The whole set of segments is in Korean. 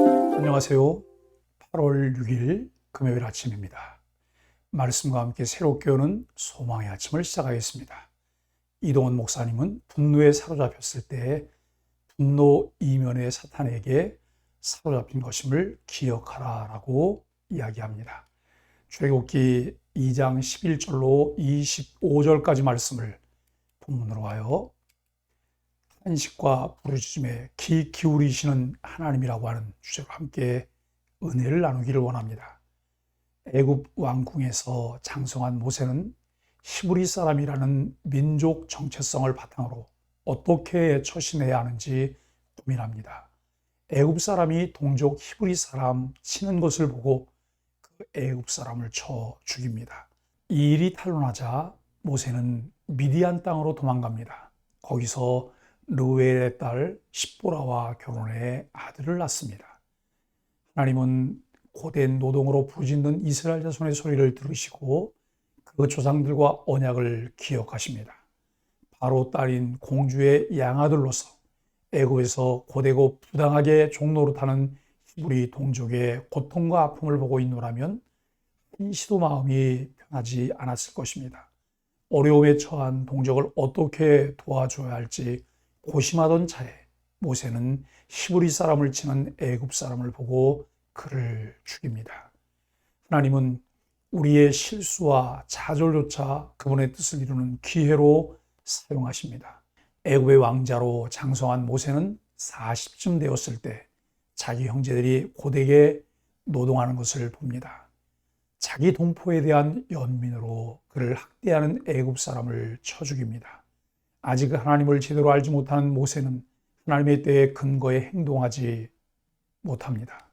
안녕하세요. 8월 6일 금요일 아침입니다. 말씀과 함께 새롭게 오는 소망의 아침을 시작하겠습니다. 이동원 목사님은 분노에 사로잡혔을 때 분노 이면의 사탄에게 사로잡힌 것임을 기억하라 라고 이야기합니다. 출애굽기 2장 11절로 25절까지 말씀을 본문으로 하여 탄식과 부르짖음에 귀 기울이시는 하나님이라고 하는 주제로 함께 은혜를 나누기를 원합니다. 애굽 왕궁에서 장성한 모세는 히브리 사람이라는 민족 정체성을 바탕으로 어떻게 처신해야 하는지 고민합니다. 애굽 사람이 동족 히브리 사람 치는 것을 보고 그 애굽 사람을 쳐 죽입니다. 이 일이 탄로나자 모세는 미디안 땅으로 도망갑니다. 거기서 르우엘의 딸 십보라와 결혼해 아들을 낳습니다. 하나님은 고된 노동으로 부르짖는 이스라엘 자손의 소리를 들으시고 그 조상들과 언약을 기억하십니다. 바로 딸인 공주의 양아들로서 애굽에서 고되고 부당하게 종노릇하는 히브리 동족의 고통과 아픔을 보고 있노라면 한시도 마음이 편하지 않았을 것입니다. 어려움에 처한 동족을 어떻게 도와줘야 할지 고심하던 차에 모세는 히브리 사람을 치는 애굽 사람을 보고 그를 죽입니다. 하나님은 우리의 실수와 좌절조차 그분의 뜻을 이루는 기회로 사용하십니다. 애굽의 왕자로 장성한 모세는 40쯤 되었을 때 자기 형제들이 고되게 노동하는 것을 봅니다. 자기 동포에 대한 연민으로 그를 학대하는 애굽 사람을 쳐 죽입니다. 아직 하나님을 제대로 알지 못하는 모세는 하나님의 때에 근거에 행동하지 못합니다.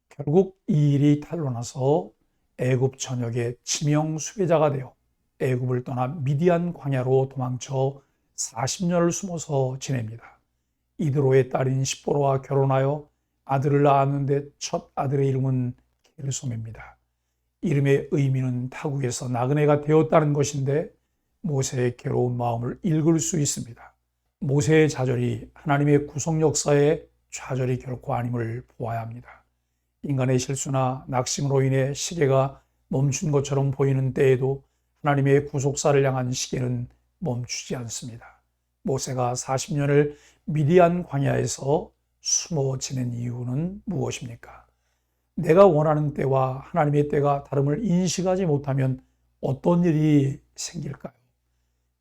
결국 이 일이 탄로나서 애굽 전역의 지명 수배자가 되어 애굽을 떠나 미디안 광야로 도망쳐 40년을 숨어서 지냅니다. 이드로의 딸인 십보로와 결혼하여 아들을 낳았는데 첫 아들의 이름은 게르솜입니다. 이름의 의미는 타국에서 나그네가 되었다는 것인데 모세의 괴로운 마음을 읽을 수 있습니다. 모세의 좌절이 하나님의 구속 역사의 좌절이 결코 아님을 보아야 합니다. 인간의 실수나 낙심으로 인해 시계가 멈춘 것처럼 보이는 때에도 하나님의 구속사를 향한 시계는 멈추지 않습니다. 모세가 40년을 미디안 광야에서 숨어 지낸 이유는 무엇입니까? 내가 원하는 때와 하나님의 때가 다름을 인식하지 못하면 어떤 일이 생길까요?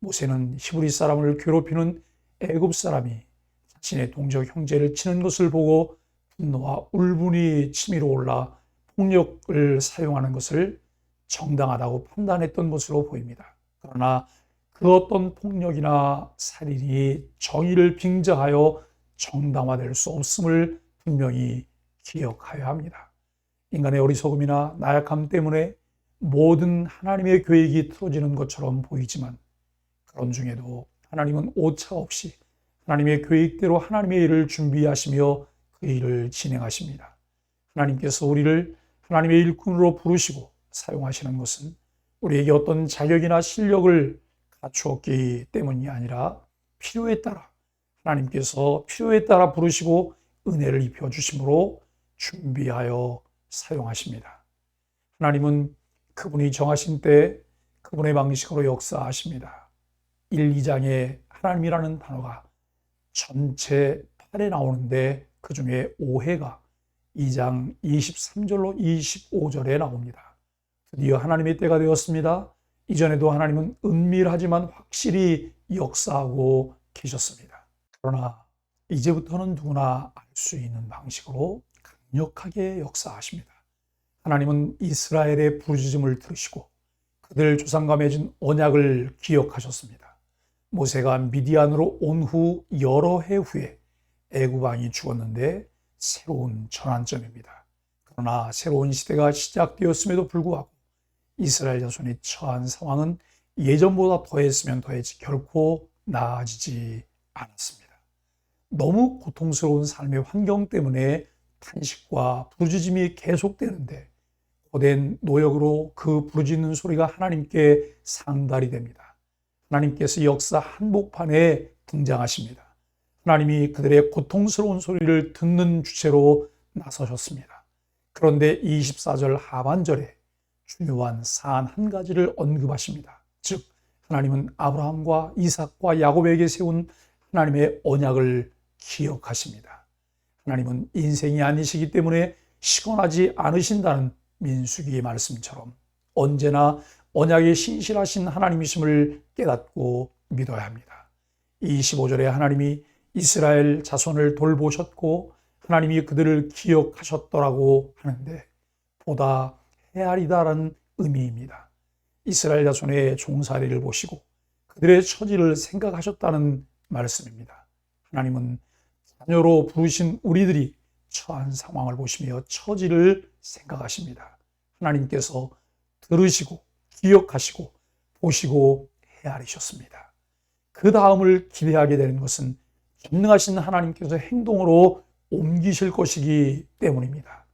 모세는 히브리 사람을 괴롭히는 애굽 사람이 자신의 동족 형제를 치는 것을 보고 분노와 울분이 치밀어 올라 폭력을 사용하는 것을 정당하다고 판단했던 것으로 보입니다. 그러나 그 어떤 폭력이나 살인이 정의를 빙자하여 정당화될 수 없음을 분명히 기억하여야 합니다. 인간의 어리석음이나 나약함 때문에 모든 하나님의 계획이 틀어지는 것처럼 보이지만 그런 중에도 하나님은 오차 없이 하나님의 계획대로 하나님의 일을 준비하시며 그 일을 진행하십니다. 하나님께서 우리를 하나님의 일꾼으로 부르시고 사용하시는 것은 우리에게 어떤 자격이나 실력을 갖추었기 때문이 아니라 필요에 따라 하나님께서 필요에 따라 부르시고 은혜를 입혀주심으로 준비하여 사용하십니다. 하나님은 그분이 정하신 때 그분의 방식으로 역사하십니다. 1, 2장에 하나님이라는 단어가 전체 8에 나오는데 그 중에 5회가 2장 23절로 25절에 나옵니다. 드디어 하나님의 때가 되었습니다. 이전에도 하나님은 은밀하지만 확실히 역사하고 계셨습니다. 그러나 이제부터는 누구나 알 수 있는 방식으로 강력하게 역사하십니다. 하나님은 이스라엘의 부르짖음을 들으시고 그들 조상과 맺은 언약을 기억하셨습니다. 모세가 미디안으로 온 후 여러 해 후에 애굽 왕이 죽었는데 새로운 전환점입니다. 그러나 새로운 시대가 시작되었음에도 불구하고 이스라엘 자손이 처한 상황은 예전보다 더했으면 더했지 결코 나아지지 않았습니다. 너무 고통스러운 삶의 환경 때문에 탄식과 부르짖음이 계속되는데 고된 노역으로 그 부르짖는 소리가 하나님께 상달이 됩니다. 하나님께서 역사 한복판에 등장하십니다. 하나님이 그들의 고통스러운 소리를 듣는 주체로 나서셨습니다. 그런데 24절 하반절에 중요한 사안 한 가지를 언급하십니다. 즉, 하나님은 아브라함과 이삭과 야곱에게 세운 하나님의 언약을 기억하십니다. 하나님은 인생이 아니시기 때문에 시건하지 않으신다는 민수기의 말씀처럼 언제나 언약에 신실하신 하나님이심을 깨닫고 믿어야 합니다. 25절에 하나님이 이스라엘 자손을 돌보셨고 하나님이 그들을 기억하셨더라고 하는데 보다 헤아리다라는 의미입니다. 이스라엘 자손의 종살이를 보시고 그들의 처지를 생각하셨다는 말씀입니다. 하나님은 자녀로 부르신 우리들이 처한 상황을 보시며 처지를 생각하십니다. 하나님께서 들으시고 기억하시고 보시고 헤아리셨습니다. 그 다음을 기대하게 되는 것은 전능하신 하나님께서 행동으로 옮기실 것이기 때문입니다.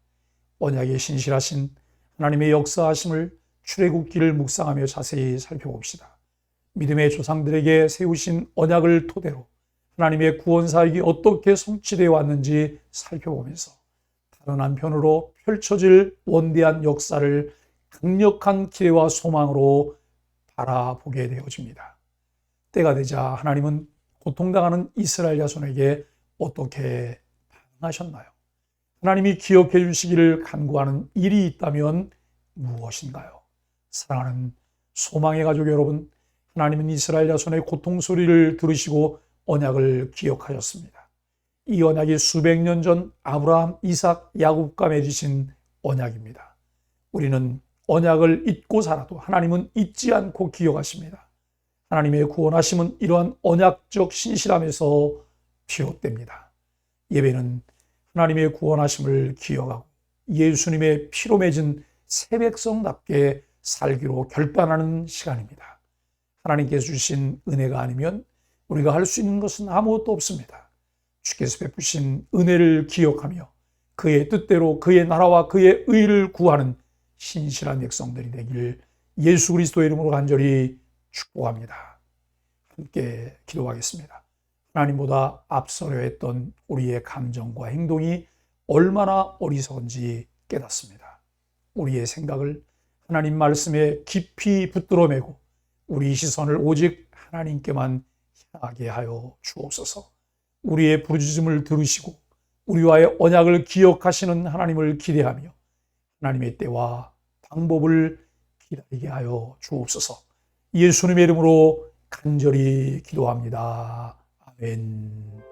언약에 신실하신 하나님의 역사하심을 출애굽기를 묵상하며 자세히 살펴봅시다. 믿음의 조상들에게 세우신 언약을 토대로 하나님의 구원 사역이 어떻게 성취되어 왔는지 살펴보면서 다른 한편으로 펼쳐질 원대한 역사를 강력한 기대와 소망으로 바라보게 되어집니다. 때가 되자 하나님은 고통당하는 이스라엘 자손에게 어떻게 반응하셨나요? 하나님이 기억해 주시기를 간구하는 일이 있다면 무엇인가요? 사랑하는 소망의 가족 여러분, 하나님은 이스라엘 자손의 고통 소리를 들으시고 언약을 기억하셨습니다. 이 언약이 수백 년 전 아브라함, 이삭, 야곱과 맺으신 언약입니다. 우리는 언약을 잊고 살아도 하나님은 잊지 않고 기억하십니다. 하나님의 구원하심은 이러한 언약적 신실함에서 비롯됩니다. 예배는 하나님의 구원하심을 기억하고 예수님의 피로 맺은 새 백성답게 살기로 결단하는 시간입니다. 하나님께서 주신 은혜가 아니면 우리가 할 수 있는 것은 아무것도 없습니다. 주께서 베푸신 은혜를 기억하며 그의 뜻대로 그의 나라와 그의 의를 구하는 신실한 백성들이 되길 예수 그리스도의 이름으로 간절히 축복합니다. 함께 기도하겠습니다. 하나님보다 앞서려 했던 우리의 감정과 행동이 얼마나 어리석은지 깨닫습니다. 우리의 생각을 하나님 말씀에 깊이 붙들어 매고 우리 시선을 오직 하나님께만 향하게 하여 주옵소서. 우리의 부르짖음을 들으시고 우리와의 언약을 기억하시는 하나님을 기대하며 하나님의 때와 방법을 기다리게 하여 주옵소서. 예수님의 이름으로 간절히 기도합니다. 아멘.